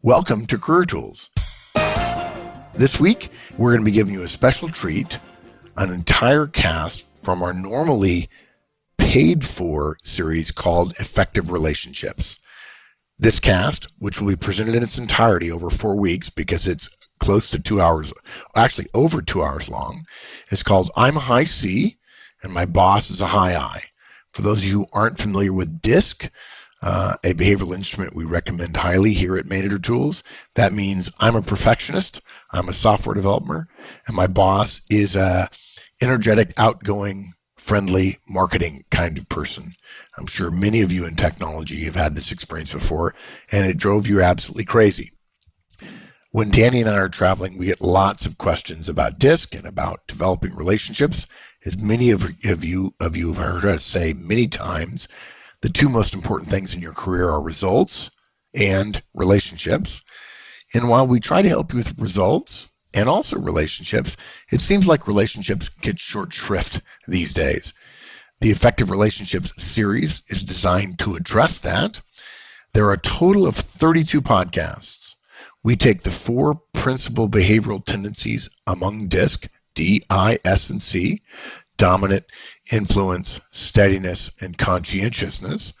Welcome to Career Tools. This week, we're going to be giving you a special treat, an entire cast from our normally paid-for series called Effective Relationships. This cast, which will be presented in its entirety over 4 weeks because it's close to 2 hours, actually over 2 hours long, is called I'm a High C and My Boss is a High I. For those of you who aren't familiar with DISC, a behavioral instrument we recommend highly here at Manager Tools. That means I'm a perfectionist, I'm a software developer, and my boss is a energetic, outgoing, friendly, marketing kind of person. I'm sure many of you in technology have had this experience before, and it drove you absolutely crazy. When Danny and I are traveling, we get lots of questions about DISC and about developing relationships. As many of you have heard us say many times, the two most important things in your career are results and relationships. And while we try to help you with results and also relationships, it seems like relationships get short shrift these days. The Effective Relationships series is designed to address that. There are a total of 32 podcasts. We take the 4 principal behavioral tendencies among DISC, D, I, S, and C, dominant, influence, steadiness, and conscientiousness,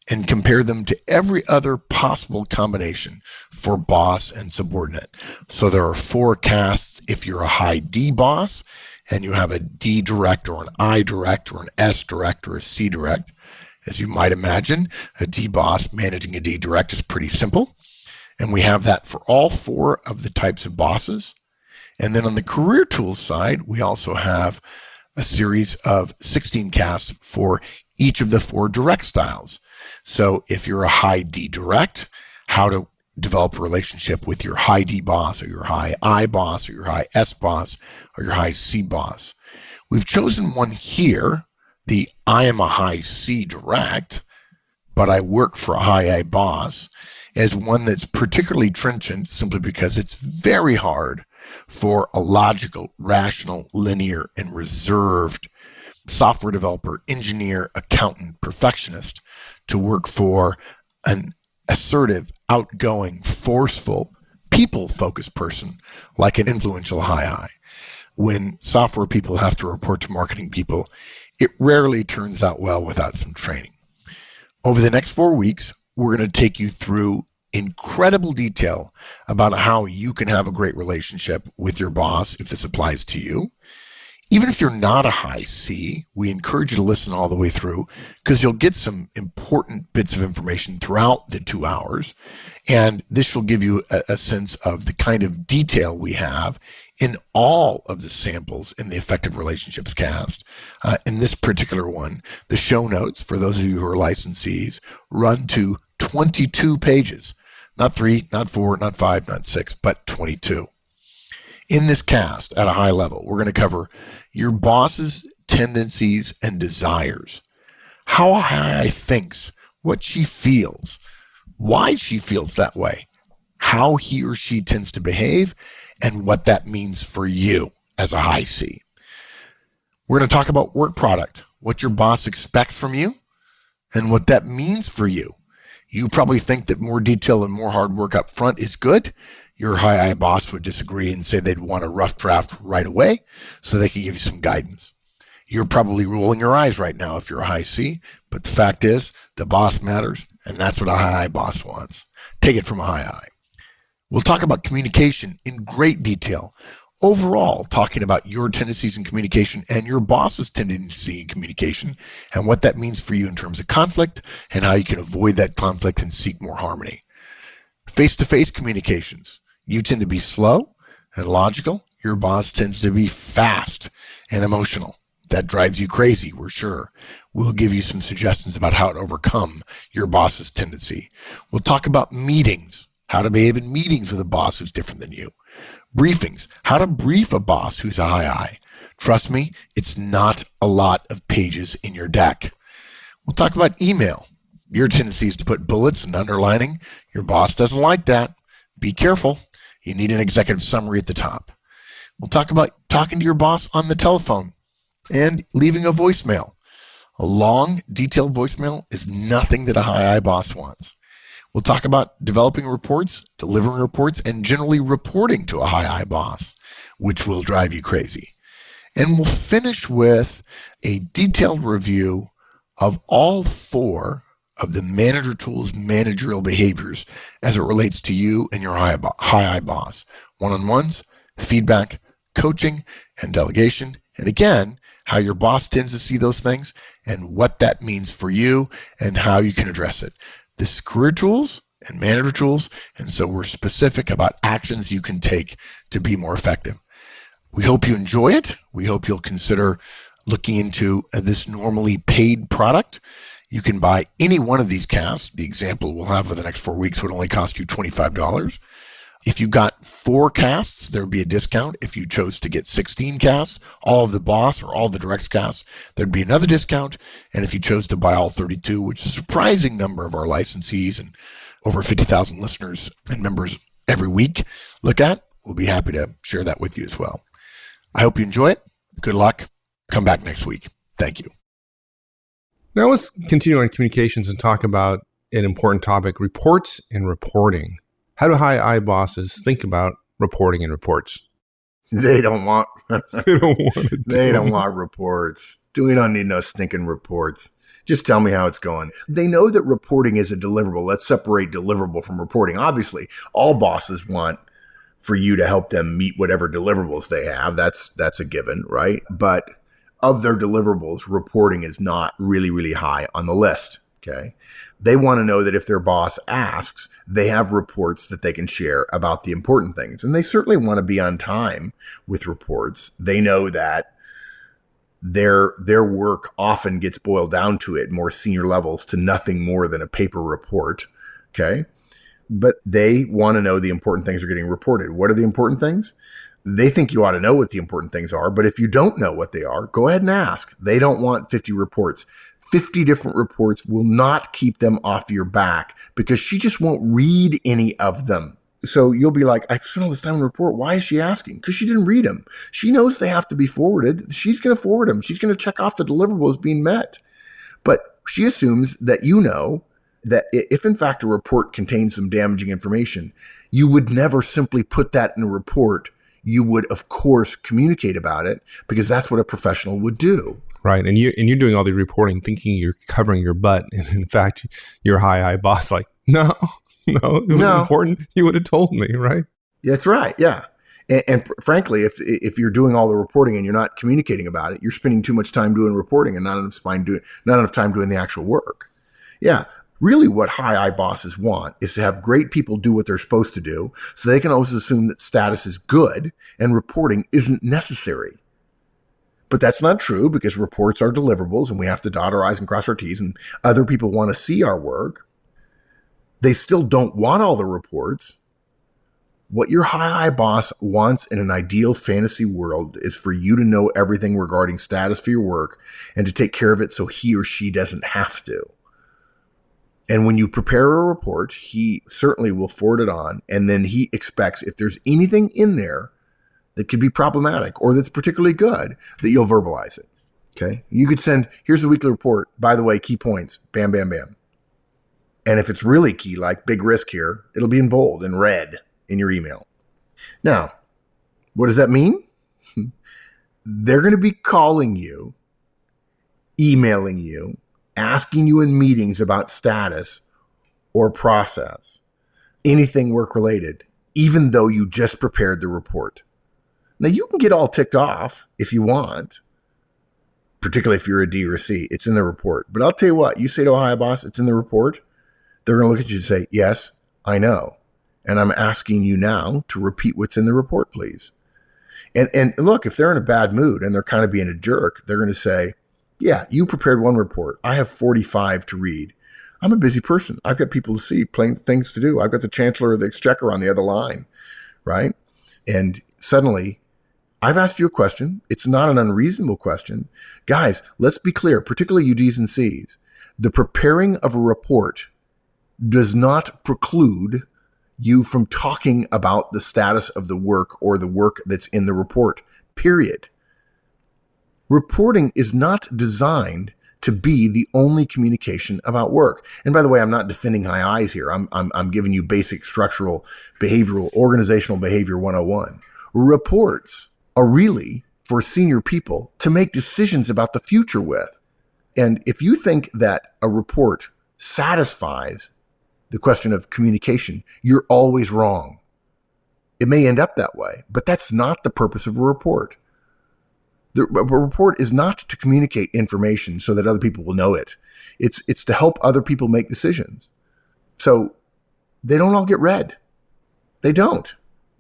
and compare them to every other possible combination for boss and subordinate. So there are 4 casts if you're a high D boss, and you have a D direct or an I direct or an S direct or a C direct. As you might imagine, a D boss managing a D direct is pretty simple. And we have that for all 4 of the types of bosses. And then on the Career Tools side, we also have a series of 16 casts for each of the 4 direct styles. So if you're a high D direct, how to develop a relationship with your high D boss or your high I boss or your high S boss or your high C boss. We've chosen one here, the I am a high C direct, but I work for a high I boss, as one that's particularly trenchant simply because it's very hard for a logical, rational, linear, and reserved software developer, engineer, accountant, perfectionist to work for an assertive, outgoing, forceful, people-focused person like an influential high I. When software people have to report to marketing people, it rarely turns out well without some training. Over the next 4 weeks, we're going to take you through incredible detail about how you can have a great relationship with your boss if this applies to you. Even if you're not a high C, we encourage you to listen all the way through because you'll get some important bits of information throughout the 2 hours. And this will give you a sense of the kind of detail we have in all of the samples in the Effective Relationships cast. In this particular one, the show notes, for those of you who are licensees, run to 22 pages. Not 3, not 4, not 5, not 6, but 22. In this cast, at a high level, we're going to cover your boss's tendencies and desires, how a high I thinks, what she feels, why she feels that way, how he or she tends to behave, and what that means for you as a high C. We're going to talk about work product, what your boss expects from you, and what that means for you. You probably think that more detail and more hard work up front is good. Your high I boss would disagree and say they'd want a rough draft right away so they can give you some guidance. You're probably rolling your eyes right now if you're a high C, but the fact is the boss matters, and that's what a high I boss wants. Take it from a high I. We'll talk about communication in great detail. Overall, talking about your tendencies in communication and your boss's tendency in communication and what that means for you in terms of conflict and how you can avoid that conflict and seek more harmony. Face-to-face communications. You tend to be slow and logical. Your boss tends to be fast and emotional. That drives you crazy, we're sure. We'll give you some suggestions about how to overcome your boss's tendency. We'll talk about meetings, how to behave in meetings with a boss who's different than you. Briefings, how to brief a boss who's a high I. Trust me, it's not a lot of pages in your deck. We'll talk about email. Your tendency is to put bullets and underlining. Your boss doesn't like that. Be careful. You need an executive summary at the top. We'll talk about talking to your boss on the telephone and leaving a voicemail. A long, detailed voicemail is nothing that a high I boss wants. We'll talk about developing reports, delivering reports, and generally reporting to a high boss, which will drive you crazy. And we'll finish with a detailed review of all 4 of the manager tools managerial behaviors as it relates to you and your high boss. One-on-ones, feedback, coaching, and delegation. And again, how your boss tends to see those things and what that means for you and how you can address it. This is career tools and manager tools. And so we're specific about actions you can take to be more effective. We hope you enjoy it. We hope you'll consider looking into this normally paid product. You can buy any one of these casts. The example we'll have for the next 4 weeks would only cost you $25. If you got 4 casts, there would be a discount. If you chose to get 16 casts, all of the boss or all the direct casts, there'd be another discount. And if you chose to buy all 32, which is a surprising number of our licensees and over 50,000 listeners and members every week look at, we'll be happy to share that with you as well. I hope you enjoy it. Good luck. Come back next week. Thank you. Now let's continue on communications and talk about an important topic, reports and reporting. How do high bosses think about reporting and reports? They don't want They don't want to they don't want reports. We don't need no stinking reports. Just tell me how it's going. They know that reporting is a deliverable. Let's separate deliverable from reporting. Obviously, all bosses want for you to help them meet whatever deliverables they have. That's a given, right? But of their deliverables, reporting is not really, really high on the list. Okay. They want to know that if their boss asks, they have reports that they can share about the important things. And they certainly want to be on time with reports. They know that their work often gets boiled down to it, more senior levels, to nothing more than a paper report. Okay. But they want to know the important things are getting reported. What are the important things? They think you ought to know what the important things are. But if you don't know what they are, go ahead and ask. They don't want 50 reports. 50 different reports will not keep them off your back because she just won't read any of them. So you'll be like, I spent all this time on a report. Why is she asking? Because she didn't read them. She knows they have to be forwarded. She's going to forward them. She's going to check off the deliverables being met. But she assumes that you know that if in fact a report contains some damaging information, you would never simply put that in a report. You would, of course, communicate about it because that's what a professional would do. Right. And you're doing all the reporting thinking you're covering your butt. And in fact, your high boss like, no, it was important. You would have told me, right? That's right. Yeah. And frankly, if you're doing all the reporting and you're not communicating about it, you're spending too much time doing reporting and not enough time doing the actual work. Yeah. Really what high bosses want is to have great people do what they're supposed to do so they can always assume that status is good and reporting isn't necessary. But that's not true because reports are deliverables and we have to dot our I's and cross our T's and other people want to see our work. They still don't want all the reports. What your high boss wants in an ideal fantasy world is for you to know everything regarding status for your work and to take care of it so he or she doesn't have to. And when you prepare a report, he certainly will forward it on. And then he expects if there's anything in there that could be problematic or that's particularly good, that you'll verbalize it. Okay. You could send, here's the weekly report. By the way, key points, bam, bam, bam. And if it's really key, like big risk here, it'll be in bold and red in your email. Now, what does that mean? They're going to be calling you, emailing you, asking you in meetings about status or process, anything work related, even though you just prepared the report. Now you can get all ticked off if you want, particularly if you're a D or a C, it's in the report. But I'll tell you what, you say to a high boss, it's in the report. They're going to look at you and say, yes, I know. And I'm asking you now to repeat what's in the report, please. And look, if they're in a bad mood and they're kind of being a jerk, they're going to say, yeah, you prepared one report. I have 45 to read. I'm a busy person. I've got people to see, plenty things to do. I've got the Chancellor of the Exchequer on the other line, right? And suddenly, I've asked you a question. It's not an unreasonable question. Guys, let's be clear, particularly you D's and C's. The preparing of a report does not preclude you from talking about the status of the work or the work that's in the report, period. Reporting is not designed to be the only communication about work. And by the way, I'm not defending high I's here. I'm giving you basic structural, behavioral, organizational behavior 101. Reports are really for senior people to make decisions about the future with. And if you think that a report satisfies the question of communication, you're always wrong. It may end up that way, but that's not the purpose of a report. A report is not to communicate information so that other people will know it. It's to help other people make decisions. So they don't all get read. They don't.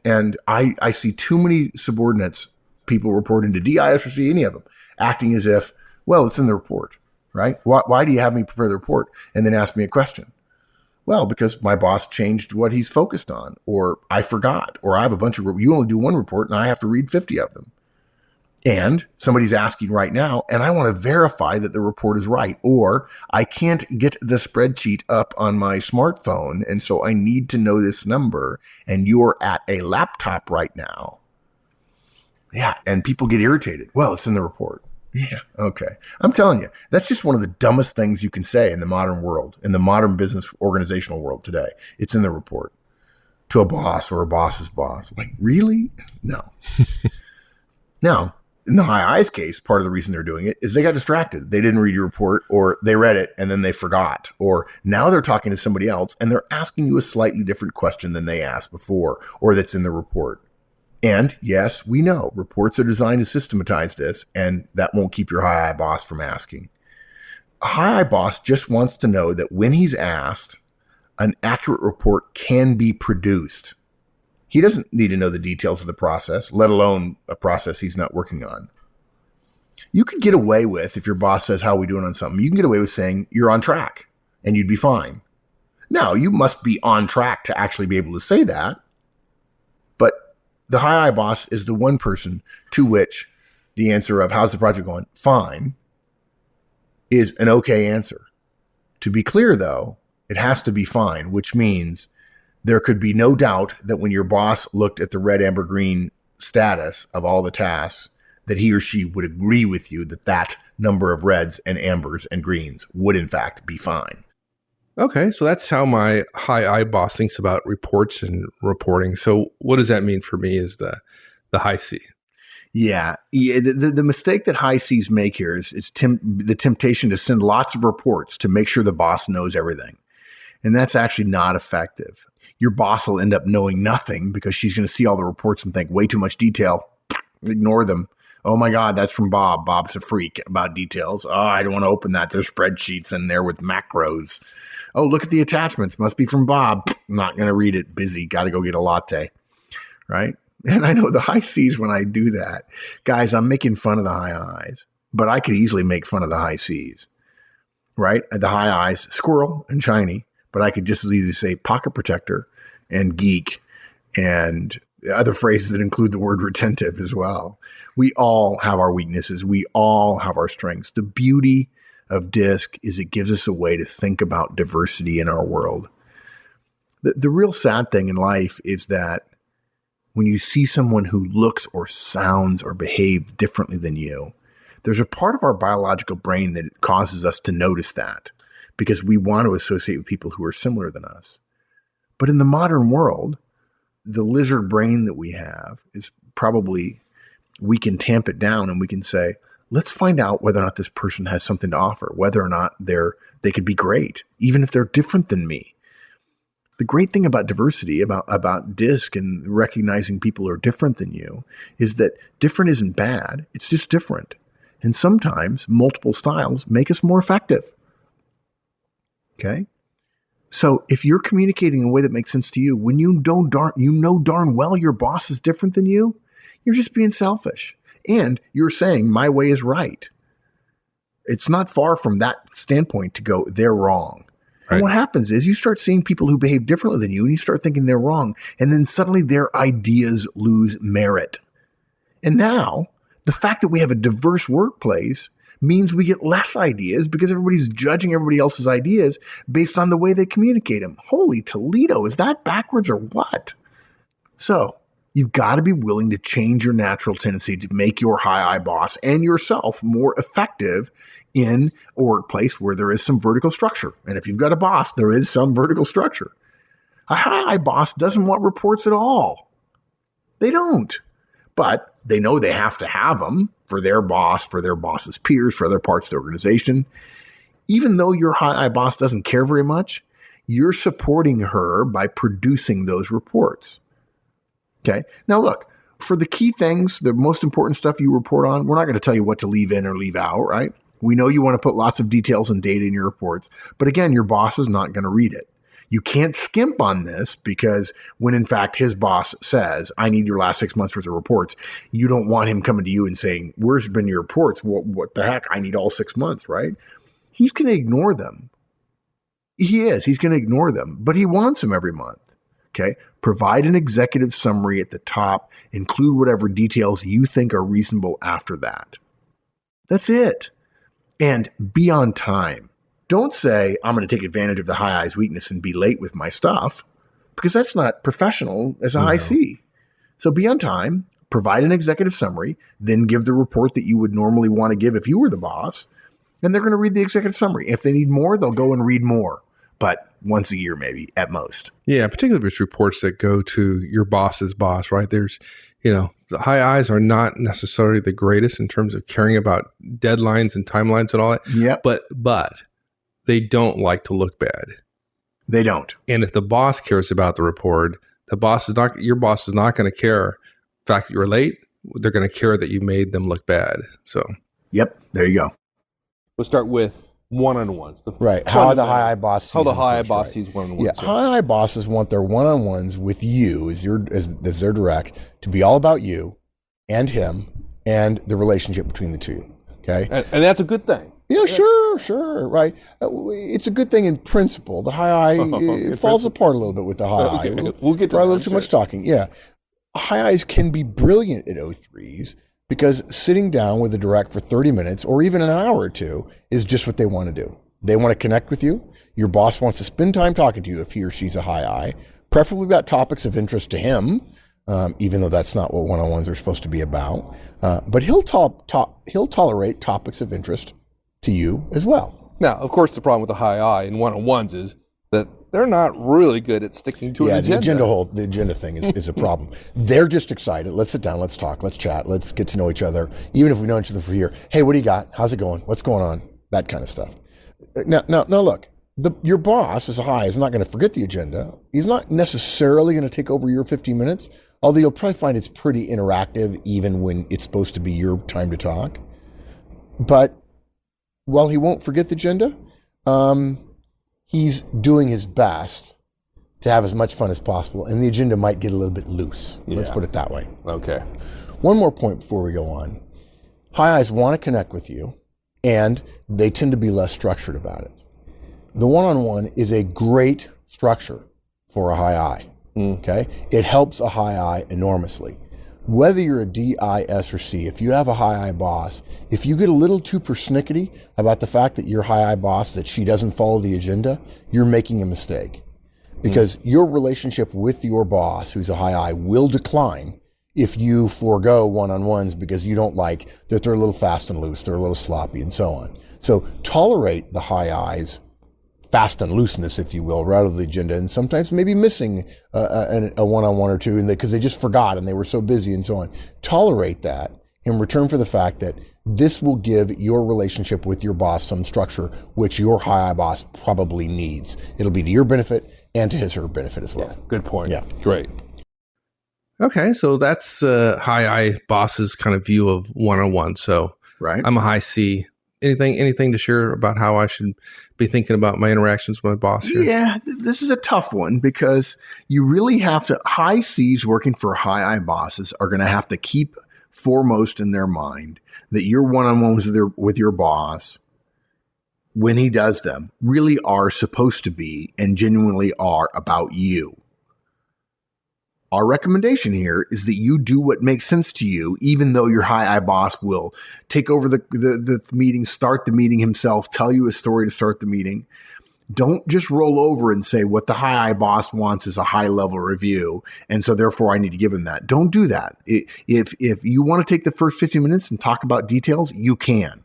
And I see too many subordinates, people reporting to DI, SRC, any of them, acting as if, well, it's in the report, right? Why do you have me prepare the report and then ask me a question? Well, because my boss changed what he's focused on, or I forgot, or I have a bunch of, you only do one report and I have to read 50 of them. And somebody's asking right now, and I want to verify that the report is right, or I can't get the spreadsheet up on my smartphone, and so I need to know this number, and you're at a laptop right now. Yeah, and people get irritated. Well, it's in the report. Yeah, okay. I'm telling you, that's just one of the dumbest things you can say in the modern world, in the modern business organizational world today. It's in the report to a boss or a boss's boss. Like, really? No. Now, in the high I's case, part of the reason they're doing it is they got distracted. They didn't read your report, or they read it and then they forgot, or now they're talking to somebody else and they're asking you a slightly different question than they asked before, or that's in the report. And yes, we know reports are designed to systematize this, and that won't keep your high I boss from asking. A high I boss just wants to know that when he's asked, an accurate report can be produced. He doesn't need to know the details of the process, let alone a process he's not working on. You could get away with, if your boss says, how are we doing on something, you can get away with saying you're on track and you'd be fine. Now, you must be on track to actually be able to say that. But the high I boss is the one person to which the answer of how's the project going? Fine is an okay answer. To be clear, though, it has to be fine, which means there could be no doubt that when your boss looked at the red, amber, green status of all the tasks, that he or she would agree with you that that number of reds and ambers and greens would in fact be fine. Okay, so that's how my high I boss thinks about reports and reporting. So what does that mean for me as the high C? Yeah. The mistake that high C's make here is the temptation to send lots of reports to make sure the boss knows everything. And that's actually not effective. Your boss will end up knowing nothing because she's going to see all the reports and think way too much detail. Ignore them. Oh my God, that's from Bob. Bob's a freak about details. Oh, I don't want to open that. There's spreadsheets in there with macros. Oh, look at the attachments. Must be from Bob. I'm not going to read it. Busy. Got to go get a latte. Right? And I know the high C's when I do that. Guys, I'm making fun of the high I's, but I could easily make fun of the high C's. Right? The high I's, squirrel and shiny, but I could just as easily say pocket protector and geek and other phrases that include the word retentive as well. We all have our weaknesses. We all have our strengths. The beauty of DISC is it gives us a way to think about diversity in our world. The real sad thing in life is that when you see someone who looks or sounds or behaves differently than you, there's a part of our biological brain that causes us to notice that because we want to associate with people who are similar than us. But in the modern world, the lizard brain that we have is probably, we can tamp it down and we can say, let's find out whether or not this person has something to offer, whether or not they could be great, even if they're different than me. The great thing about diversity, about DISC and recognizing people are different than you, is that different isn't bad. It's just different. And sometimes multiple styles make us more effective. Okay? So if you're communicating in a way that makes sense to you, when you know darn well your boss is different than you, you're just being selfish. And you're saying my way is right. It's not far from that standpoint to go, they're wrong. Right. And what happens is you start seeing people who behave differently than you and you start thinking they're wrong. And then suddenly their ideas lose merit. And now the fact that we have a diverse workplace means we get less ideas because everybody's judging everybody else's ideas based on the way they communicate them. Holy Toledo, is that backwards or what? So you've got to be willing to change your natural tendency to make your high I boss and yourself more effective in a workplace where there is some vertical structure. And if you've got a boss, there is some vertical structure. A high boss doesn't want reports at all. They don't. But they know they have to have them for their boss, for their boss's peers, for other parts of the organization. Even though your high boss doesn't care very much, you're supporting her by producing those reports. Okay. Now look, for the key things, the most important stuff you report on, we're not going to tell you what to leave in or leave out, right? We know you want to put lots of details and data in your reports, but again, your boss is not going to read it. You can't skimp on this because when in fact his boss says, I need your last 6 months worth of reports, you don't want him coming to you and saying, where's been your reports? What the heck? I need all 6 months, right? He's going to ignore them. He's going to ignore them, but he wants them every month. Okay. Provide an executive summary at the top, include whatever details you think are reasonable after that. That's it. And be on time. Don't say, I'm going to take advantage of the high I's weakness and be late with my stuff, because that's not professional as a high C. So be on time, provide an executive summary, then give the report that you would normally want to give if you were the boss, and they're going to read the executive summary. If they need more, they'll go and read more, but once a year maybe at most. Yeah, particularly if it's reports that go to your boss's boss, right? There's, the high I's are not necessarily the greatest in terms of caring about deadlines and timelines and all that. Yeah. But they don't like to look bad. They don't. And if the boss cares about the report, your boss is not going to care the fact that you're late. They're going to care that you made them look bad. So, yep, there you go. We'll start with one-on-ones. Right. How the high boss sees How the high first, boss right? sees one-on-ones. Yeah, high bosses want their one-on-ones with you as their direct to be all about you and him and the relationship between the two. Okay, and that's a good thing. Yeah, sure, right. It's a good thing in principle. The high it falls apart a little bit with the high. Okay, we'll get to probably that, a little too much talking. Yeah, high I's can be brilliant at O3s because sitting down with a direct for 30 minutes or even an hour or two is just what they want to do. They want to connect with you. Your boss wants to spend time talking to you if he or she's a high I, preferably about topics of interest to him, even though that's not what one-on-ones are supposed to be about. But he'll tolerate topics of interest to you as well. Now, of course, the problem with the high I in one-on-ones is that they're not really good at sticking to an agenda. The agenda thing is a problem. They're just excited. Let's sit down. Let's talk. Let's chat. Let's get to know each other. Even if we know each other for a year. Hey, what do you got? How's it going? What's going on? That kind of stuff. Now look, your boss as a high is not going to forget the agenda. He's not necessarily going to take over your 15 minutes, although you'll probably find it's pretty interactive even when it's supposed to be your time to talk. But while he won't forget the agenda, he's doing his best to have as much fun as possible, and the agenda might get a little bit loose. Yeah. Let's put it that way. Okay. One more point before we go on. High I's want to connect with you, and they tend to be less structured about it. The one-on-one is a great structure for a high I. Okay? It helps a high I enormously. Whether you're a D, I, S, or C, if you have a high I boss, if you get a little too persnickety about the fact that your high I boss, that she doesn't follow the agenda, you're making a mistake. Because your relationship with your boss, who's a high I, will decline if you forego one-on-ones because you don't like that they're a little fast and loose, they're a little sloppy, and so on. So tolerate the high I's fast and looseness, if you will, rather than the agenda, and sometimes maybe missing a one-on-one or two because they just forgot and they were so busy and so on. Tolerate that in return for the fact that this will give your relationship with your boss some structure, which your high boss probably needs. It'll be to your benefit and to his or her benefit as well. Yeah, good point. Yeah. Great. okay, so that's high I boss's kind of view of one-on-one. So Right. I'm a high C. Anything to share about how I should be thinking about my interactions with my boss here? Yeah, this is a tough one because you really have to, high C's working for high I bosses are going to have to keep foremost in their mind that your one-on-ones with your boss, when he does them, really are supposed to be and genuinely are about you. Our recommendation here is that you do what makes sense to you, even though your high I boss will take over the meeting, start the meeting himself, tell you a story to start the meeting. Don't just roll over and say what the high I boss wants is a high level review, and so therefore I need to give him that. Don't do that. If you want to take the first 15 minutes and talk about details, you can.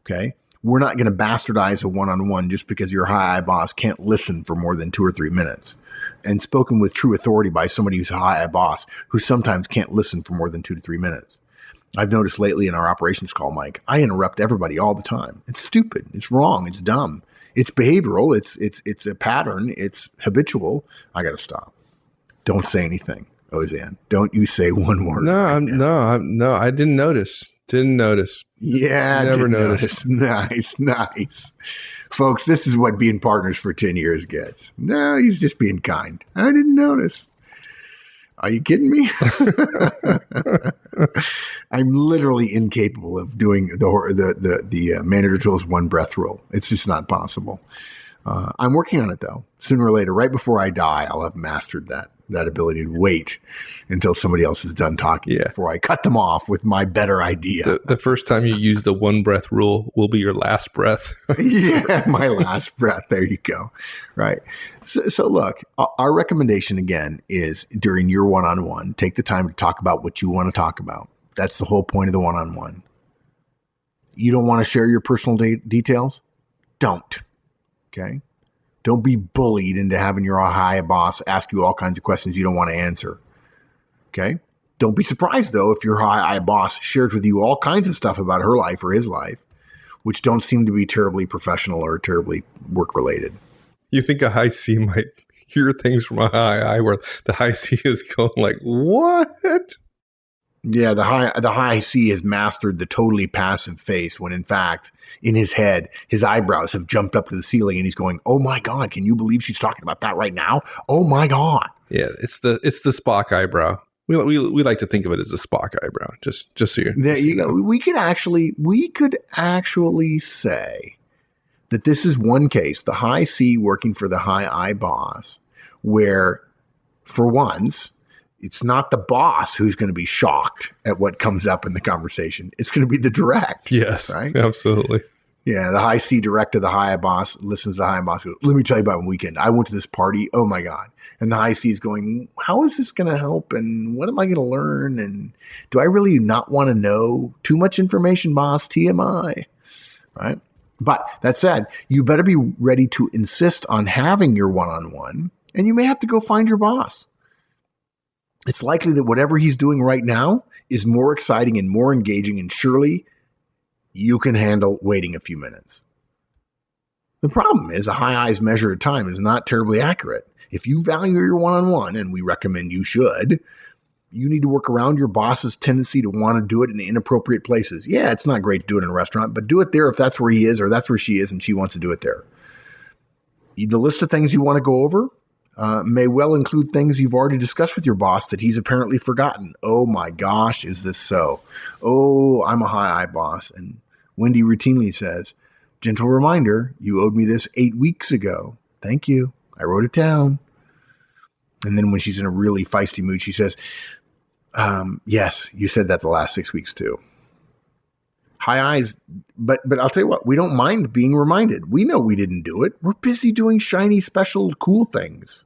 Okay. We're not going to bastardize a one-on-one just because your high boss can't listen for more than 2 or 3 minutes. And spoken with true authority by somebody who's a high boss who sometimes can't listen for more than 2 to 3 minutes. I've noticed lately in our operations call, Mike, I interrupt everybody all the time. It's stupid. It's wrong. It's dumb. It's behavioral. It's a pattern. It's habitual. I got to stop. Don't say anything, Ozan. Don't you say one word. No, I didn't notice. Didn't notice. Yeah, never noticed. Nice. Folks, this is what being partners for 10 years gets. No, he's just being kind. I didn't notice. Are you kidding me? I'm literally incapable of doing the manager tools one breath rule. It's just not possible. I'm working on it though. Sooner or later, right before I die, I'll have mastered that ability to wait until somebody else is done talking before I cut them off with my better idea. The first time you use the one breath rule will be your last breath. Yeah, my last breath. There you go. Right. So look, our recommendation again is during your one-on-one, take the time to talk about what you want to talk about. That's the whole point of the one-on-one. You don't want to share your personal details? Don't. Okay. Don't be bullied into having your high boss ask you all kinds of questions you don't want to answer. Okay. Don't be surprised though if your high boss shares with you all kinds of stuff about her life or his life, which don't seem to be terribly professional or terribly work related. You think a high C might hear things from a high I where the high C is going like, what? Yeah, the high C has mastered the totally passive face when in fact, in his head, his eyebrows have jumped up to the ceiling and he's going, oh my God, can you believe she's talking about that right now? Oh my God. Yeah, it's the Spock eyebrow. We like to think of it as a Spock eyebrow, just so you know. We could actually say that this is one case, the high C working for the high I boss, where for once, it's not the boss who's going to be shocked at what comes up in the conversation. It's going to be the direct. Yes, right? Absolutely. Yeah, the high C direct to the high boss listens to the high boss. Goes, let me tell you about my weekend. I went to this party. Oh my God. And the high C is going, how is this going to help? And what am I going to learn? And do I really not want to know too much information, boss? TMI. Right? But that said, you better be ready to insist on having your one-on-one, and you may have to go find your boss. It's likely that whatever he's doing right now is more exciting and more engaging, and surely you can handle waiting a few minutes. The problem is a high I's measure of time is not terribly accurate. If you value your one-on-one, and we recommend you should, you need to work around your boss's tendency to want to do it in inappropriate places. Yeah, it's not great to do it in a restaurant, but do it there if that's where he is or that's where she is and she wants to do it there. The list of things you want to go over may well include things you've already discussed with your boss that he's apparently forgotten. Oh my gosh, is this so? Oh, I'm a high I boss. And Wendy routinely says, gentle reminder, you owed me this 8 weeks ago. Thank you. I wrote it down. And then when she's in a really feisty mood, she says, yes, you said that the last 6 weeks too. High I's, but I'll tell you what, we don't mind being reminded. We know we didn't do it. We're busy doing shiny, special, cool things.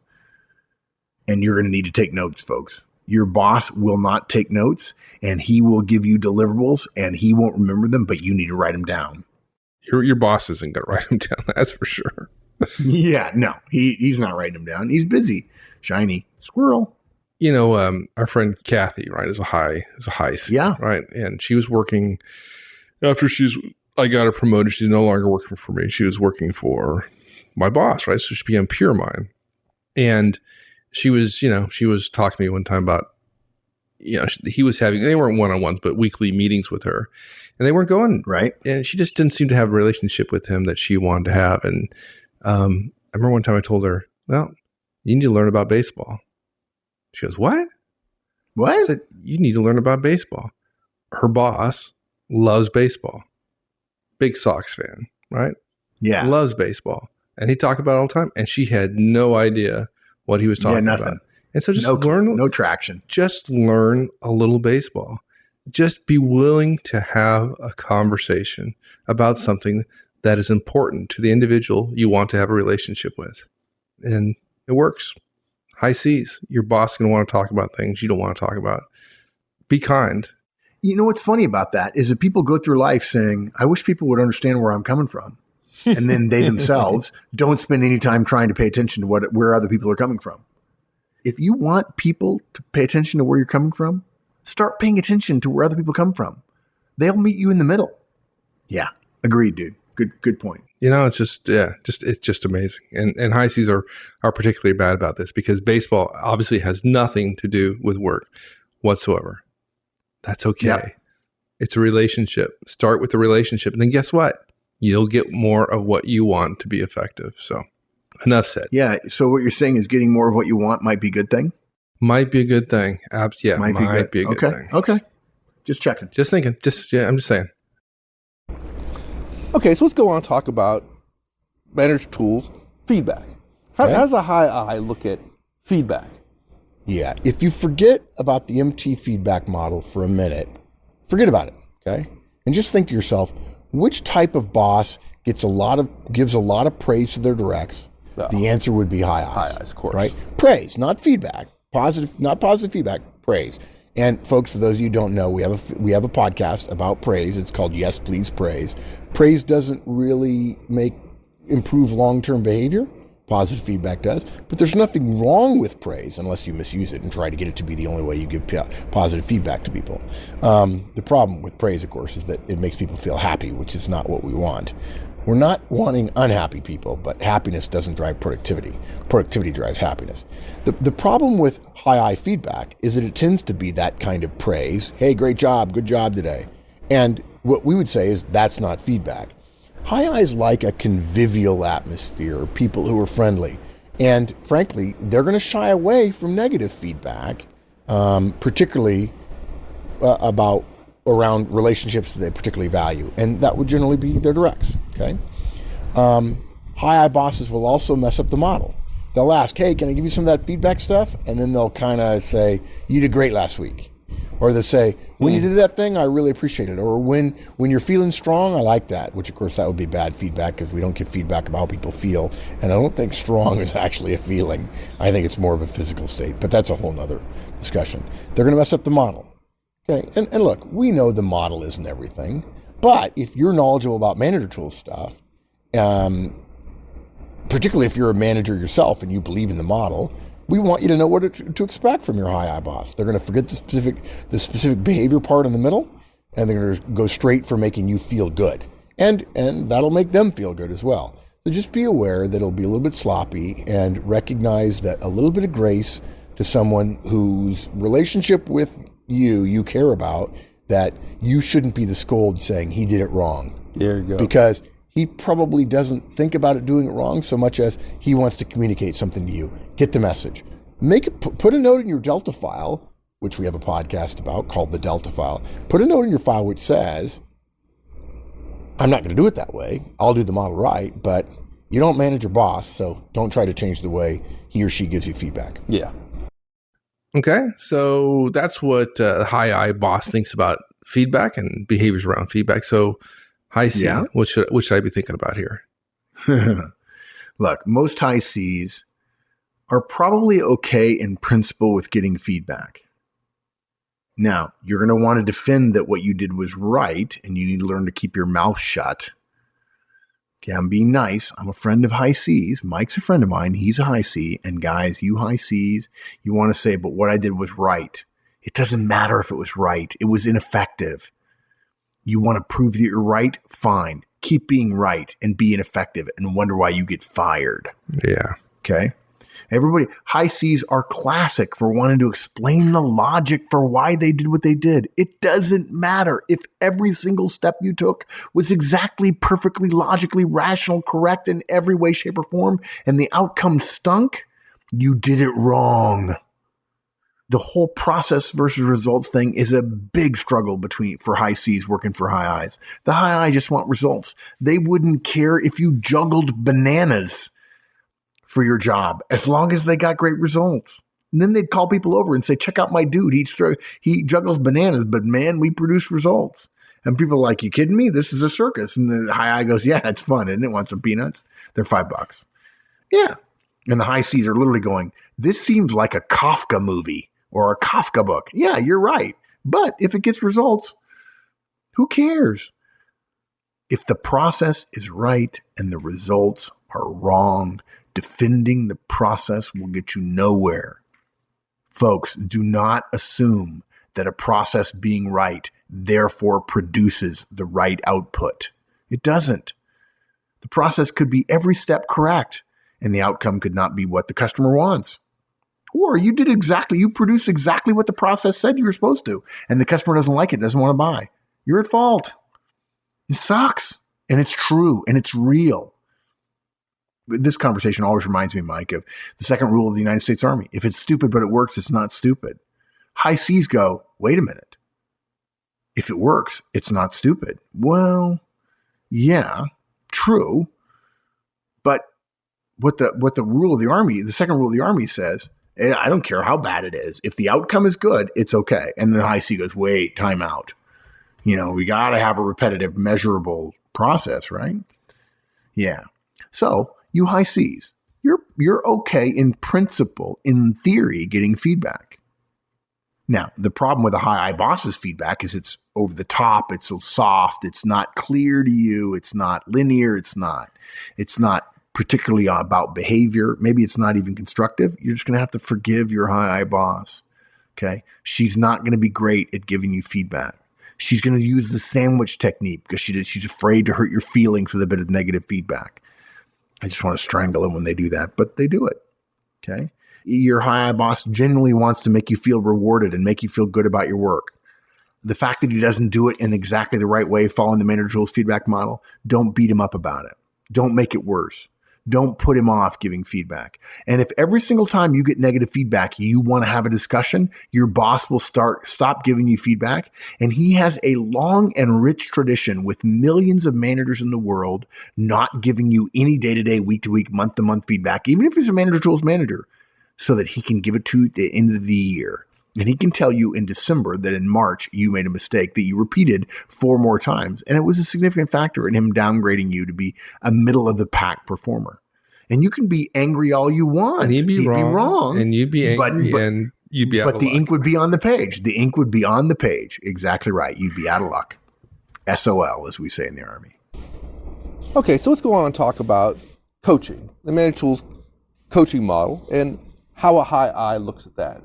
And you're going to need to take notes, folks. Your boss will not take notes, and he will give you deliverables, and he won't remember them, but you need to write them down. Your boss isn't going to write them down, that's for sure. Yeah, no, he's not writing them down. He's busy. Shiny squirrel. You know, our friend Kathy, right, is a high C, yeah, right, and she was working after I got her promoted. She's no longer working for me. She was working for my boss, right? So she became peer of mine, and she was talking to me one time about, he was having, they weren't one-on-ones, but weekly meetings with her, and they weren't going right. And she just didn't seem to have a relationship with him that she wanted to have. And I remember one time I told her, well, you need to learn about baseball. She goes, what? What? I said, you need to learn about baseball. Her boss loves baseball. Big Sox fan, right? Yeah. Loves baseball. And he talked about it all the time. And she had no idea what he was talking about. And so just no traction. Just learn a little baseball. Just be willing to have a conversation about something that is important to the individual you want to have a relationship with. And it works. High C's. Your boss is going to want to talk about things you don't want to talk about. Be kind. You know what's funny about that is that people go through life saying, I wish people would understand where I'm coming from. And then they themselves don't spend any time trying to pay attention to where other people are coming from. If you want people to pay attention to where you're coming from, start paying attention to where other people come from. They'll meet you in the middle. Yeah, agreed, dude. Good point. It's just amazing. And high Cs are particularly bad about this because baseball obviously has nothing to do with work whatsoever. That's okay. Yep. It's a relationship. Start with the relationship. And then guess what? You'll get more of what you want to be effective. So enough said. Yeah. So what you're saying is getting more of what you want might be a good thing? Might be a good thing. Yeah, might be a good thing. Okay. Just checking. Just thinking. I'm just saying. Okay, so let's go on and talk about manager tools, feedback. How does a high I look at feedback? Yeah. If you forget about the MT feedback model for a minute, forget about it. Okay. And just think to yourself, which type of boss gives a lot of praise to their directs? The answer would be high eyes. High eyes, of course. Right? Praise, not feedback. Not positive feedback, praise. And folks, for those of you who don't know, we have a podcast about praise. It's called Yes, Please Praise. Praise doesn't really improve long-term behavior. Positive feedback does. But there's nothing wrong with praise unless you misuse it and try to get it to be the only way you give positive feedback to people. The problem with praise, of course, is that it makes people feel happy, which is not what we want. We're not wanting unhappy people, but happiness doesn't drive productivity. Productivity drives happiness. The problem with high I feedback is that it tends to be that kind of praise. Hey, great job. Good job today. And what we would say is that's not feedback. High I's like a convivial atmosphere, people who are friendly. And frankly, they're going to shy away from negative feedback, particularly around relationships that they particularly value. And that would generally be their directs, okay? High I bosses will also mess up the model. They'll ask, hey, can I give you some of that feedback stuff? And then they'll kind of say, you did great last week. Or they'll say, when you did that thing, I really appreciate it. Or when you're feeling strong, I like that. Which, of course, that would be bad feedback because we don't give feedback about how people feel. And I don't think strong is actually a feeling. I think it's more of a physical state. But that's a whole nother discussion. They're going to mess up the model. Okay, and look, we know the model isn't everything. But if you're knowledgeable about manager tools stuff, particularly if you're a manager yourself and you believe in the model, we want you to know what to expect from your high I boss. They're going to forget the specific behavior part in the middle, and they're going to go straight for making you feel good. And that'll make them feel good as well. So just be aware that it'll be a little bit sloppy and recognize that a little bit of grace to someone whose relationship with you care about, that you shouldn't be the scold saying he did it wrong. There you go. Because he probably doesn't think about it doing it wrong so much as he wants to communicate something to you. Get the message. Put a note in your Delta file, which we have a podcast about called the Delta file. Put a note in your file which says, I'm not going to do it that way. I'll do the model right, but you don't manage your boss, so don't try to change the way he or she gives you feedback. Yeah. Okay, so that's what high I boss thinks about feedback and behaviors around feedback. So high C, what should I be thinking about here? Look, most high Cs are probably okay in principle with getting feedback. Now, you're going to want to defend that what you did was right, and you need to learn to keep your mouth shut. Okay, I'm being nice. I'm a friend of high Cs. Mike's a friend of mine. He's a high C. And guys, you high Cs, you want to say, but what I did was right. It doesn't matter if it was right. It was ineffective. You want to prove that you're right? Fine. Keep being right and be ineffective and wonder why you get fired. Yeah. Okay? Everybody, high Cs are classic for wanting to explain the logic for why they did what they did. It doesn't matter if every single step you took was exactly, perfectly, logically, rational, correct in every way, shape, or form, and the outcome stunk, you did it wrong. The whole process versus results thing is a big struggle for high Cs working for high Is. The high I just want results. They wouldn't care if you juggled bananas for your job, as long as they got great results. And then they'd call people over and say, check out my dude. He juggles bananas, but man, we produce results. And people are like, you kidding me? This is a circus. And the high I goes, yeah, it's fun, isn't it? Want some peanuts? They're $5. Yeah. And the high Cs are literally going, this seems like a Kafka movie or a Kafka book. Yeah, you're right. But if it gets results, who cares? If the process is right and the results are wrong, defending the process will get you nowhere. Folks, do not assume that a process being right therefore produces the right output. It doesn't. The process could be every step correct, and the outcome could not be what the customer wants. Or you produced exactly what the process said you were supposed to, and the customer doesn't like it, doesn't want to buy. You're at fault. It sucks, and it's true, and it's real. This conversation always reminds me, Mike, of the second rule of the United States Army. If it's stupid but it works, it's not stupid. High C's go, wait a minute. If it works, it's not stupid. Well, yeah, true. But what the rule of the Army, the second rule of the Army says, I don't care how bad it is. If the outcome is good, it's okay. And then High C goes, wait, time out. We got to have a repetitive, measurable process, right? Yeah. So you High Cs, you're okay in principle, in theory, getting feedback. Now, the problem with a high I boss's feedback is it's over the top, it's so soft, it's not clear to you, it's not linear, it's not particularly about behavior. Maybe it's not even constructive. You're just going to have to forgive your high I boss. Okay? She's not going to be great at giving you feedback. She's going to use the sandwich technique because she's afraid to hurt your feelings with a bit of negative feedback. I just want to strangle them when they do that, but they do it. Okay? Your high I boss genuinely wants to make you feel rewarded and make you feel good about your work. The fact that he doesn't do it in exactly the right way, following the Maynard Jules feedback model, don't beat him up about it. Don't make it worse. Don't put him off giving feedback. And if every single time you get negative feedback, you want to have a discussion, your boss will stop giving you feedback. And he has a long and rich tradition with millions of managers in the world not giving you any day-to-day, week-to-week, month-to-month feedback, even if he's a Manager Tools manager, so that he can give it to you at the end of the year. And he can tell you in December that in March you made a mistake that you repeated 4 more times. And it was a significant factor in him downgrading you to be a middle-of-the-pack performer. And you can be angry all you want. And he'd be wrong. And you'd be angry and you'd be out of luck. But the ink would be on the page. The ink would be on the page. Exactly right. You'd be out of luck. SOL, as we say in the Army. Okay, so let's go on and talk about coaching, the Manager Tools coaching model, and how a high I looks at that.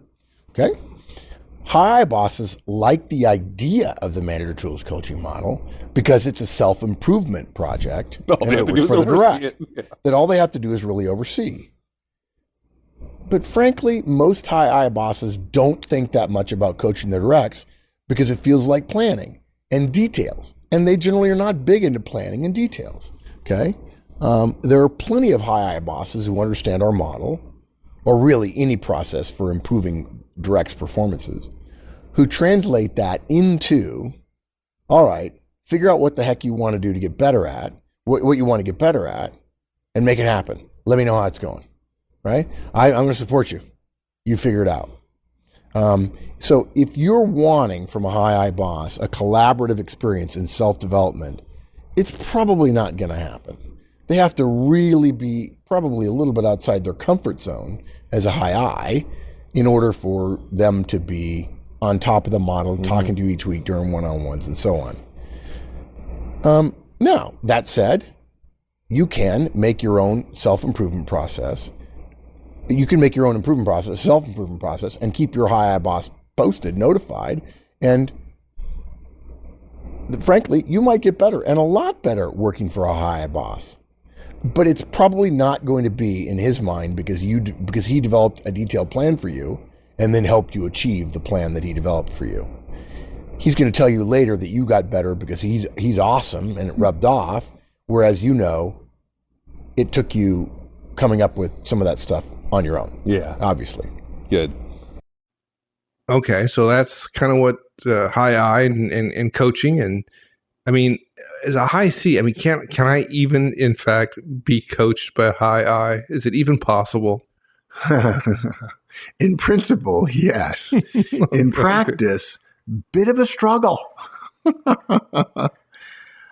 Okay. High I bosses like the idea of the Manager Tools coaching model because it's a self-improvement project and it was for the direct. Yeah. That all they have to do is really oversee. But frankly, most high I bosses don't think that much about coaching their directs because it feels like planning and details. And they generally are not big into planning and details. Okay. There are plenty of high I bosses who understand our model, or really any process for improving directs performances, who translate that into, all right, figure out what the heck you want to do to get better at, what you want to get better at, and make it happen. Let me know how it's going, right? I'm going to support you. You figure it out. So if you're wanting from a high I boss a collaborative experience in self-development, it's probably not going to happen. They have to really be probably a little bit outside their comfort zone as a high I in order for them to be on top of the model, talking to you each week during one-on-ones and so on. Now, that said, you can make your own self-improvement process. You can make your own improvement process, self-improvement process, and keep your high I boss posted, notified, and frankly, you might get better and a lot better working for a high I boss. But it's probably not going to be in his mind because he developed a detailed plan for you and then helped you achieve the plan that he developed for you. He's going to tell you later that you got better because he's awesome and it rubbed off, whereas it took you coming up with some of that stuff on your own. Yeah. Obviously. Good. Okay, so that's kind of what high I and coaching, and I mean, as a high C, I mean, can I even, in fact, be coached by a high I? Is it even possible? In principle, yes. In practice, bit of a struggle.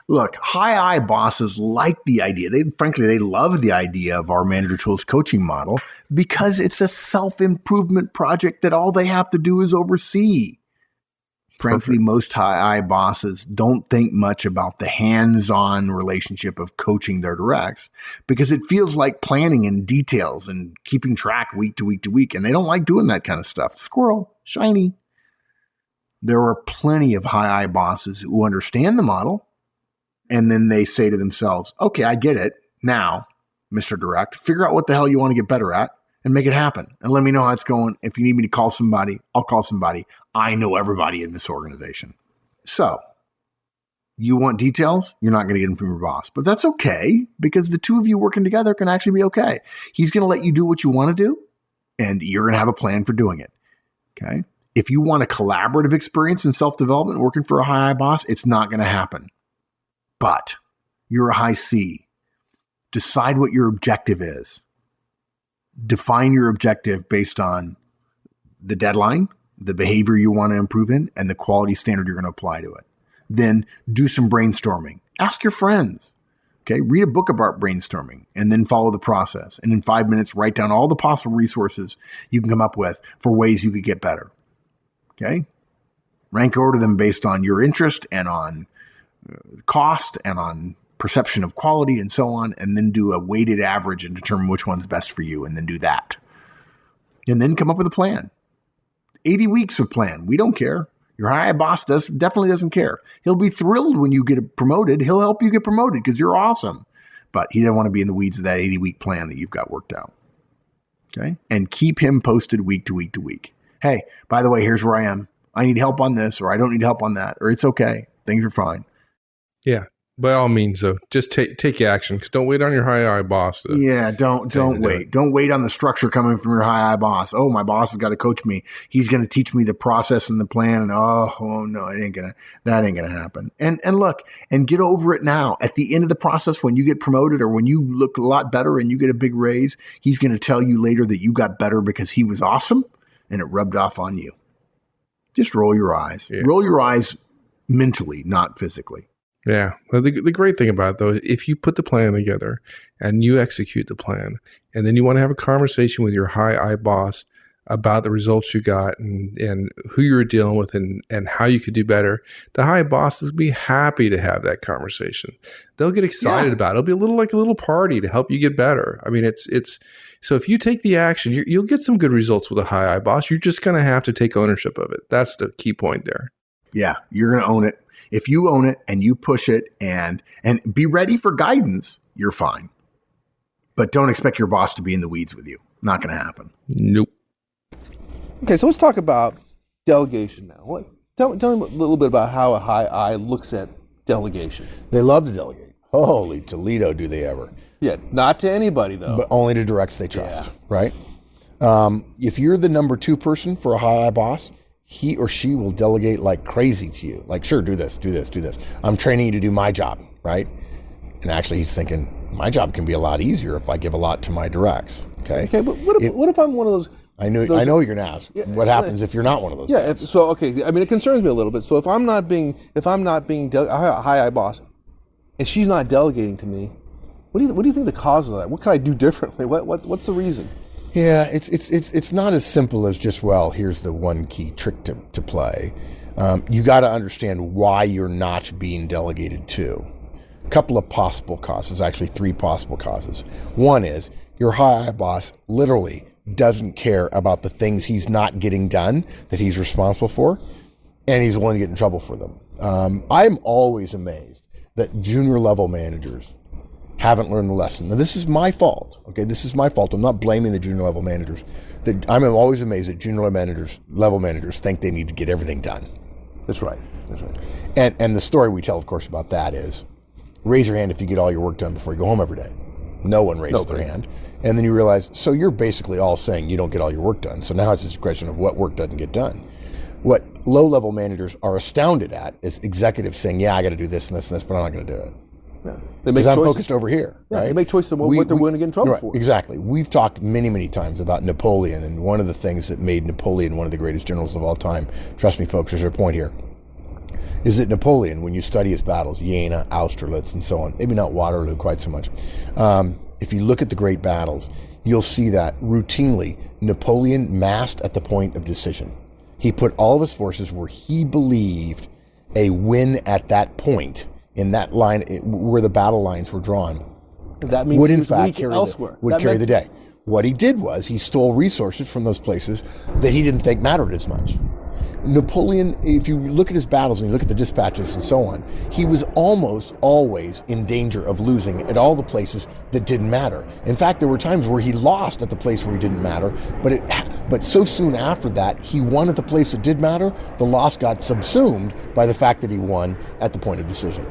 Look, high I bosses like the idea. They love the idea of our Manager Tools coaching model because it's a self-improvement project that all they have to do is oversee. Frankly, most high I bosses don't think much about the hands-on relationship of coaching their directs because it feels like planning and details and keeping track week to week to week. And they don't like doing that kind of stuff. Squirrel, shiny. There are plenty of high I bosses who understand the model. And then they say to themselves, okay, I get it. Now, Mr. Direct, figure out what the hell you want to get better at and make it happen. And let me know how it's going. If you need me to call somebody, I'll call somebody. I know everybody in this organization. So, you want details? You're not going to get them from your boss. But that's okay, because the two of you working together can actually be okay. He's going to let you do what you want to do, and you're going to have a plan for doing it. Okay? If you want a collaborative experience in self-development working for a high I boss, it's not going to happen. But you're a high C. Decide what your objective is. Define your objective based on the deadline, the behavior you want to improve in, and the quality standard you're going to apply to it. Then do some brainstorming. Ask your friends. Okay, read a book about brainstorming and then follow the process. And in 5 minutes, write down all the possible resources you can come up with for ways you could get better. Okay, rank order them based on your interest and on cost and on perception of quality and so on, and then do a weighted average and determine which one's best for you, and then do that. And then come up with a plan. 80 weeks of plan. We don't care. Your high boss definitely doesn't care. He'll be thrilled when you get promoted. He'll help you get promoted because you're awesome. But he doesn't want to be in the weeds of that 80-week plan that you've got worked out. Okay? And keep him posted week to week to week. Hey, by the way, here's where I am. I need help on this, or I don't need help on that, or it's okay. Things are fine. Yeah. By all means, though, just take action. Because don't wait on your high I boss. Don't wait. Don't wait on the structure coming from your high I boss. Oh, my boss has got to coach me. He's going to teach me the process and the plan. And oh no, that ain't gonna happen. And look, and get over it now. At the end of the process, when you get promoted or when you look a lot better and you get a big raise, he's going to tell you later that you got better because he was awesome and it rubbed off on you. Just roll your eyes. Yeah. Roll your eyes mentally, not physically. Yeah. Well, the great thing about it, though, is if you put the plan together and you execute the plan, and then you want to have a conversation with your high I boss about the results you got and who you're dealing with and how you could do better, the high bosses will be happy to have that conversation. They'll get excited about it. It'll be a little party to help you get better. I mean, it's so if you take the action, you'll get some good results with a high I boss. You're just going to have to take ownership of it. That's the key point there. Yeah, you're going to own it. If you own it and you push it and be ready for guidance, you're fine. But don't expect your boss to be in the weeds with you. Not going to happen. Nope. Okay, so let's talk about delegation now. Tell me a little bit about how a high I looks at delegation. They love to delegate. Holy Toledo, do they ever. Yeah, not to anybody, though. But only to directs they trust, right? If you're the number 2 person for a high I boss, he or she will delegate like crazy to you. Like, sure, do this. I'm training you to do my job, right? And actually he's thinking, my job can be a lot easier if I give a lot to my directs, okay? Okay, but what if I'm one of those... I know you're going to ask. What happens if you're not one of those guys? It concerns me a little bit. So if I'm not being a high I boss, and she's not delegating to me, what do you think the cause of that? What can I do differently? What's the reason? Yeah, it's not as simple as just, well, here's the one key trick to play. You got to understand why you're not being delegated to. A couple of possible causes, actually 3 possible causes. One is your high boss literally doesn't care about the things he's not getting done that he's responsible for, and he's willing to get in trouble for them. I'm always amazed that junior level managers haven't learned the lesson. Now, this is my fault. Okay, this is my fault. I'm not blaming the junior level managers. I'm always amazed that junior level managers think they need to get everything done. That's right. And the story we tell, of course, about that is, raise your hand if you get all your work done before you go home every day. No one raises their hand. And then you realize, so you're basically all saying you don't get all your work done. So now it's just a question of what work doesn't get done. What low-level managers are astounded at is executives saying, yeah, I got to do this and this and this, but I'm not going to do it. Yeah. Because I'm focused over here. Yeah, right? They make choices of what they're willing to get in trouble for. Exactly. We've talked many, many times about Napoleon, and one of the things that made Napoleon one of the greatest generals of all time, trust me, folks, there's a point here, is that Napoleon, when you study his battles, Jena, Austerlitz, and so on, maybe not Waterloo quite so much, if you look at the great battles, you'll see that routinely Napoleon massed at the point of decision. He put all of his forces where he believed a win at that point in that line where the battle lines were drawn That means would he in was fact weak carry elsewhere. would That carry meant- the day. What he did was he stole resources from those places that he didn't think mattered as much. Napoleon, if you look at his battles and you look at the dispatches and so on, he was almost always in danger of losing at all the places that didn't matter. In fact, there were times where he lost at the place where he didn't matter, but so soon after that, he won at the place that did matter, the loss got subsumed by the fact that he won at the point of decision.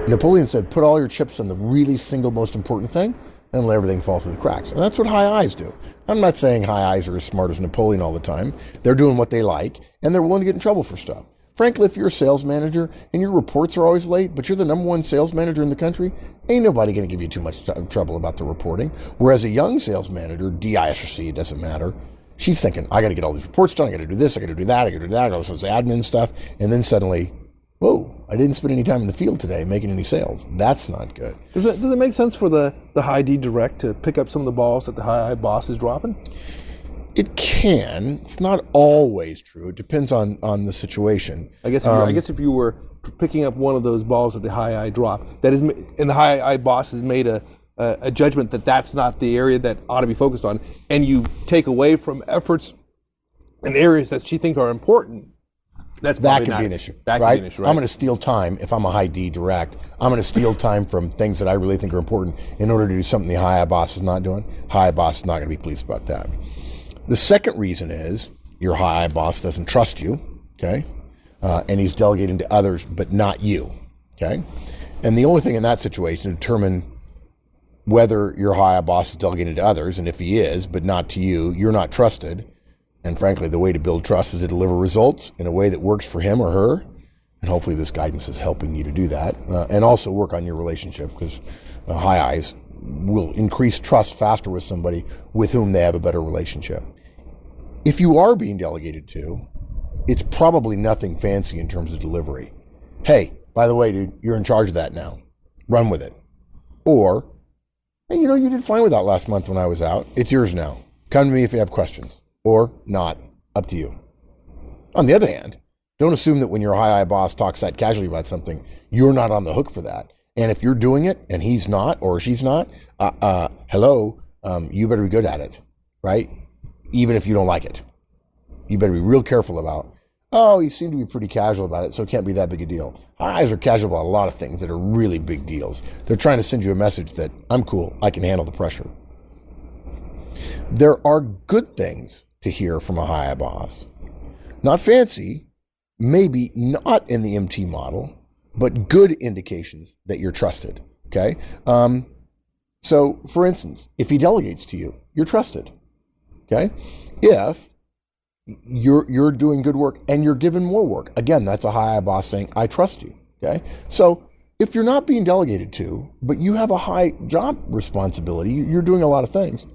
Napoleon said, put all your chips on the really single most important thing and let everything fall through the cracks. And that's what high eyes do. I'm not saying high eyes are as smart as Napoleon all the time. They're doing what they like, and they're willing to get in trouble for stuff. Frankly, if you're a sales manager and your reports are always late, but you're the number one sales manager in the country, ain't nobody going to give you too much trouble about the reporting. Whereas a young sales manager, DI or C, it doesn't matter, she's thinking, I got to get all these reports done, I got to do this, I got to do that, I got to do that, all this admin stuff, and then suddenly, whoa, I didn't spend any time in the field today making any sales. That's not good. Does it make sense for the high D direct to pick up some of the balls that the high I boss is dropping? It can. It's not always true. It depends on the situation. I guess if you were picking up one of those balls that the high I drop, that is, and the high I boss has made a judgment that that's not the area that ought to be focused on, and you take away from efforts and areas that she think are important. That could be an issue, That right? could be an issue, right? I'm going to steal time if I'm a high D direct. I'm going to steal time from things that I really think are important in order to do something the high I boss is not doing. High I boss is not going to be pleased about that. The second reason is your high I boss doesn't trust you, okay? And he's delegating to others, but not you, okay? And the only thing in that situation to determine whether your high I boss is delegating to others, and if he is, but not to you, you're not trusted. And frankly, the way to build trust is to deliver results in a way that works for him or her. And hopefully this guidance is helping you to do that. And also work on your relationship, because high eyes will increase trust faster with somebody with whom they have a better relationship. If you are being delegated to, it's probably nothing fancy in terms of delivery. Hey, by the way, dude, you're in charge of that now. Run with it. Or, hey, you did fine with that last month when I was out. It's yours now. Come to me if you have questions. Or not, up to you. On the other hand, don't assume that when your high I boss talks that casually about something, you're not on the hook for that. And if you're doing it and he's not or she's not, you better be good at it, right? Even if you don't like it. You better be real careful about, you seem to be pretty casual about it, so it can't be that big a deal. High eyes are casual about a lot of things that are really big deals. They're trying to send you a message that I'm cool, I can handle the pressure. There are good things to hear from a high boss. Not fancy, maybe not in the MT model, but good indications that you're trusted, okay? So, for instance, if he delegates to you, you're trusted, okay? If you're doing good work and you're given more work, again, that's a high boss saying, I trust you, okay? So, if you're not being delegated to, but you have a high job responsibility, you're doing a lot of things,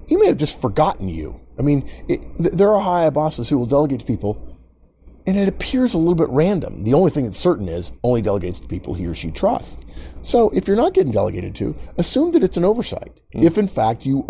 he may have just forgotten you. I mean, there are high bosses who will delegate to people, and it appears a little bit random. The only thing that's certain is only delegates to people he or she trusts. So if you're not getting delegated to, assume that it's an oversight. If in fact you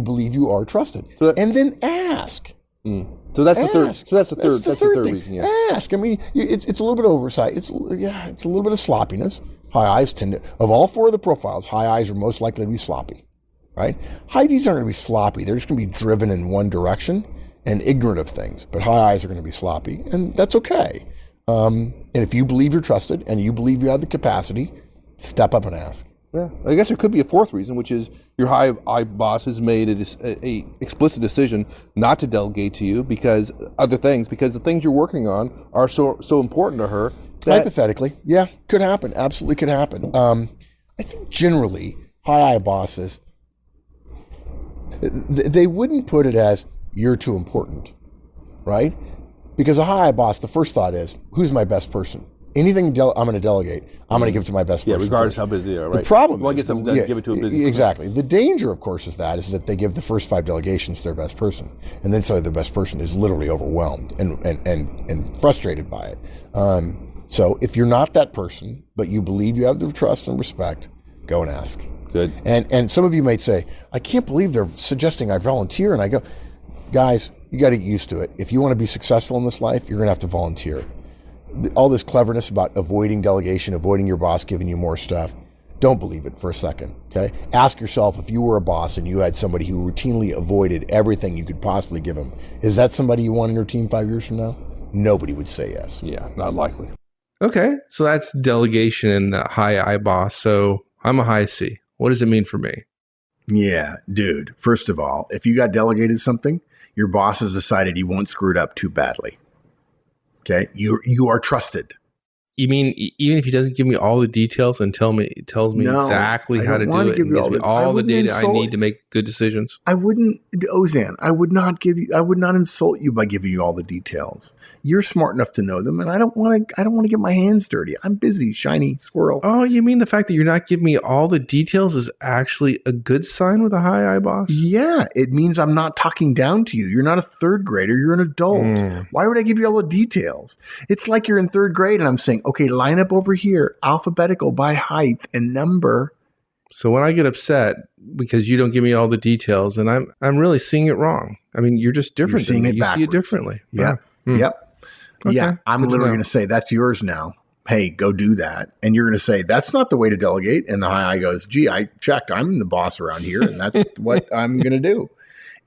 believe you are trusted, and then ask. So that's the third. So that's the third. That's the third thing. reason. Yeah. Ask. I mean, it's a little bit of oversight. It's a little bit of sloppiness. High eyes tend to, of all four of the profiles, high eyes are most likely to be sloppy. Right? High Ds aren't going to be sloppy. They're just going to be driven in one direction and ignorant of things. But high eyes are going to be sloppy, and that's okay. And if you believe you're trusted and you believe you have the capacity, step up and ask. Yeah, I guess there could be a fourth reason, which is your high I boss has made a explicit decision not to delegate to you because the things you're working on are so important to her. Hypothetically, yeah, could happen. Absolutely could happen. I think generally high I bosses, they wouldn't put it as you're too important, right? Because a high boss, the first thought is, who's my best person? Anything I'm going to delegate, I'm going to give it to my best person. Yeah, regardless first. how busy they are, right? The problem is, is, give it to a busy person. Exactly. The danger, of course, is that they give the first 5 delegations to their best person, and then suddenly their best person is literally overwhelmed and frustrated by it. So if you're not that person, but you believe you have the trust and respect, go and ask. Good. And some of you might say, I can't believe they're suggesting I volunteer. And I go, guys, You got to get used to it. If you want to be successful in this life, you're going to have to volunteer. All this cleverness about avoiding delegation, avoiding your boss giving you more stuff, don't believe it for a second, okay? Ask yourself, if you were a boss and you had somebody who routinely avoided everything you could possibly give them, is that somebody you want in your team 5 years from now? Nobody would say yes. Yeah, not likely. Okay, so that's delegation and the high I boss. So I'm a high C. What does it mean for me? Yeah, dude. First of all, if you got delegated something, your boss has decided you won't screw it up too badly. Okay? You are trusted. You mean even if he doesn't give me all the details and tells me No, exactly I how to don't do wanna it give and you gives all me the- I all the wouldn't data I insult- need to make good decisions? I wouldn't, Ozan, I would not insult you by giving you all the details. You're smart enough to know them, and I don't want to get my hands dirty. I'm busy, shiny squirrel. Oh, you mean the fact that you're not giving me all the details is actually a good sign with a high I boss? Yeah, it means I'm not talking down to you. You're not a third grader. You're an adult. Why would I give you all the details? It's like you're in third grade and I'm saying, okay, line up over here, alphabetical by height and number. So when I get upset because you don't give me all the details, and I'm really seeing it wrong. I mean, you're just different seeing than me. it You see it backwards. differently. Yeah. Hmm. Yep. Okay, Yeah. I'm good to literally know. going to say, that's yours now. Hey, go do that. And you're going to say, that's not the way to delegate. And the high I goes, gee, I checked. I'm the boss around here, and that's what I'm going to do.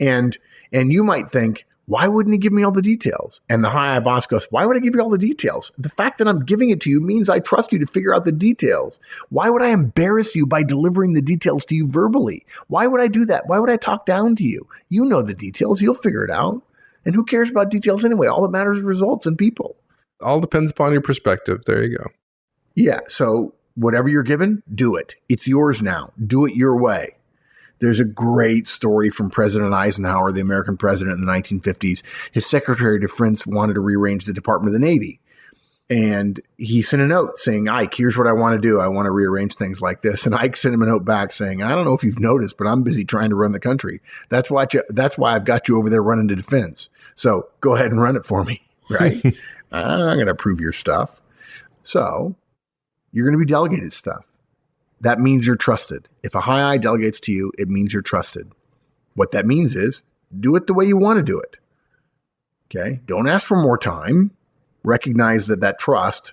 And you might think, why wouldn't he give me all the details? And the high I boss goes, why would I give you all the details? The fact that I'm giving it to you means I trust you to figure out the details. Why would I embarrass you by delivering the details to you verbally? Why would I do that? Why would I talk down to you? You know the details. You'll figure it out. And who cares about details anyway? All that matters is results and people. All depends upon your perspective. There you go. Yeah. So whatever you're given, do it. It's yours now. Do it your way. There's a great story from President Eisenhower, the American president in the 1950s. His Secretary of Defense wanted to rearrange the Department of the Navy. And he sent a note saying, Ike, here's what I want to do. I want to rearrange things like this. And Ike sent him a note back saying, I don't know if you've noticed, but I'm busy trying to run the country. That's why I've got you over there running the defense. So go ahead and run it for me, right? I'm going to approve your stuff. So you're going to be delegated stuff. That means you're trusted. If a high I delegates to you, it means you're trusted. What that means is do it the way you want to do it. Okay? Don't ask for more time. Recognize that trust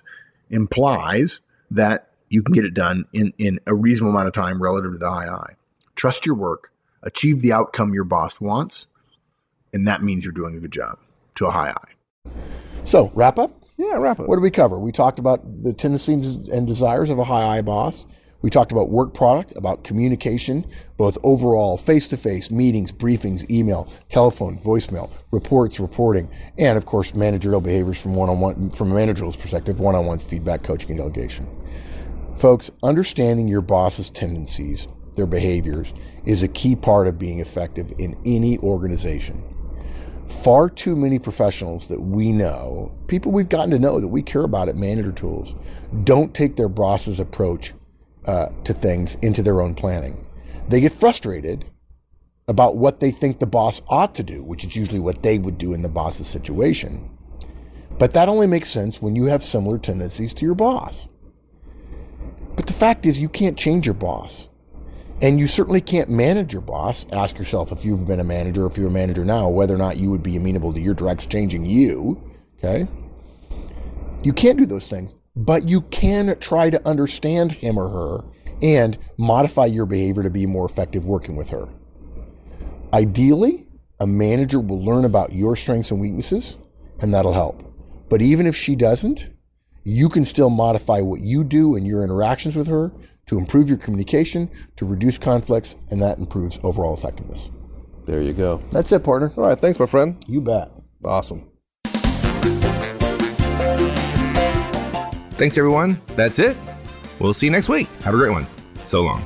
implies that you can get it done in a reasonable amount of time relative to the high I. Trust your work. Achieve the outcome your boss wants. And that means you're doing a good job to a high I. So, wrap up? Yeah, wrap up. What did we cover? We talked about the tendencies and desires of a high I boss. We talked about work product, about communication, both overall, face-to-face, meetings, briefings, email, telephone, voicemail, reports, reporting, and of course, managerial behaviors from a managerial's perspective, one-on-ones, feedback, coaching, and delegation. Folks, understanding your boss's tendencies, their behaviors, is a key part of being effective in any organization. Far too many professionals that we know, people we've gotten to know that we care about at Manager Tools, don't take their boss's approach to things into their own planning. They get frustrated about what they think the boss ought to do, which is usually what they would do in the boss's situation. But that only makes sense when you have similar tendencies to your boss. But the fact is, you can't change your boss. And you certainly can't manage your boss. Ask yourself, if you've been a manager, if you're a manager now, whether or not you would be amenable to your directs changing you. Okay? You can't do those things. But you can try to understand him or her and modify your behavior to be more effective working with her. Ideally, a manager will learn about your strengths and weaknesses, and that'll help. But even if she doesn't, you can still modify what you do in your interactions with her to improve your communication, to reduce conflicts, and that improves overall effectiveness. There you go. That's it, partner. All right. Thanks, my friend. You bet. Awesome. Thanks, everyone. That's it. We'll see you next week. Have a great one. So long.